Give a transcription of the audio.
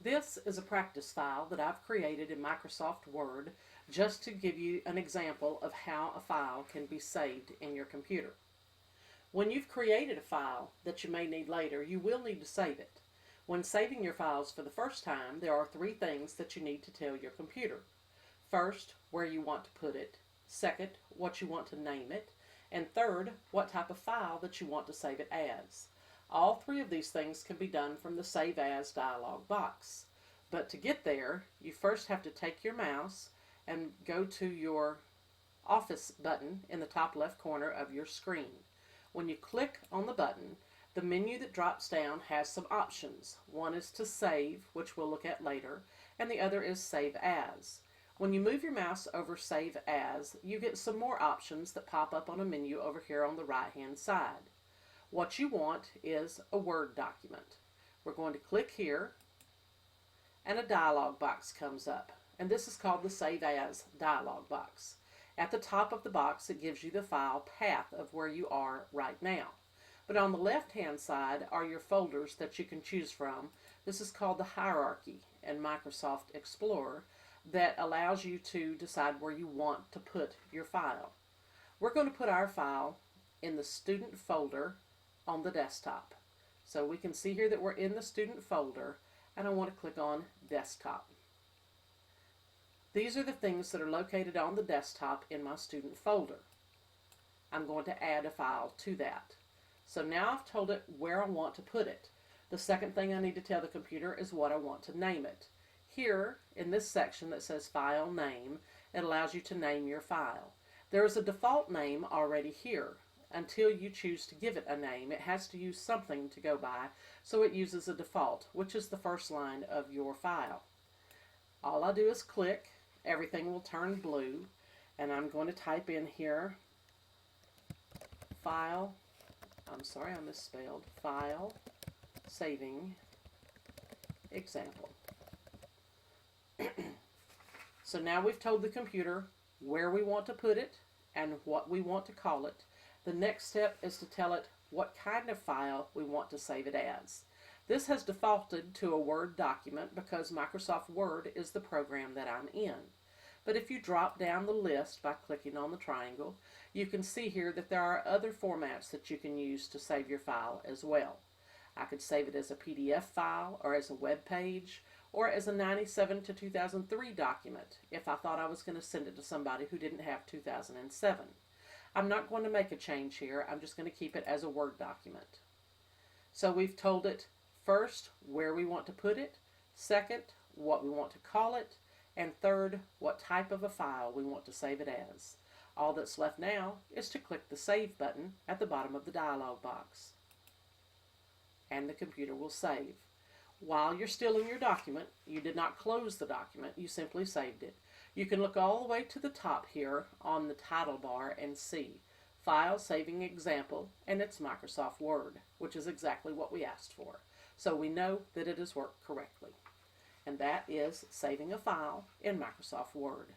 This is a practice file that I've created in Microsoft Word just to give you an example of how a file can be saved in your computer. When you've created a file that you may need later, you will need to save it. When saving your files for the first time, there are three things that you need to tell your computer. First, where you want to put it. Second, what you want to name it. And third, what type of file that you want to save it as. All three of these things can be done from the Save As dialog box. But to get there, you first have to take your mouse and go to your Office button in the top left corner of your screen. When you click on the button, the menu that drops down has some options. One is to save, which we'll look at later, and the other is Save As. When you move your mouse over Save As, you get some more options that pop up on a menu over here on the right-hand side. What you want is a Word document. We're going to click here, and a dialog box comes up, and this is called the Save As dialog box. At the top of the box, it gives you the file path of where you are right now. But on the left-hand side are your folders that you can choose from. This is called the hierarchy in Microsoft Explorer that allows you to decide where you want to put your file. We're going to put our file in the student folder on the desktop. So we can see here that we're in the student folder, and I want to click on desktop. These are the things that are located on the desktop in my student folder. I'm going to add a file to that. So now I've told it where I want to put it. The second thing I need to tell the computer is what I want to name it. Here in this section that says File Name, it allows you to name your file. There is a default name already here. Until you choose to give it a name, it has to use something to go by, so it uses a default, which is the first line of your file. All I do is click, everything will turn blue, and I'm going to type in here file, I misspelled, file saving example. So now we've told the computer where we want to put it and what we want to call it. The next step is to tell it what kind of file we want to save it as. This has defaulted to a Word document because Microsoft Word is the program that I'm in. But if you drop down the list by clicking on the triangle, you can see here that there are other formats that you can use to save your file as well. I could save it as a PDF file, or as a web page, or as a 97 to 2003 document if I thought I was going to send it to somebody who didn't have 2007. I'm not going to make a change here. I'm just going to keep it as a Word document. So we've told it first where we want to put it, second what we want to call it, and third what type of a file we want to save it as. All that's left now is to click the Save button at the bottom of the dialog box, and the computer will save. While you're still in your document, you did not close the document, you simply saved it. You can look all the way to the top here on the title bar and see File Saving Example, and it's Microsoft Word, which is exactly what we asked for. So we know that it has worked correctly. And that is saving a file in Microsoft Word.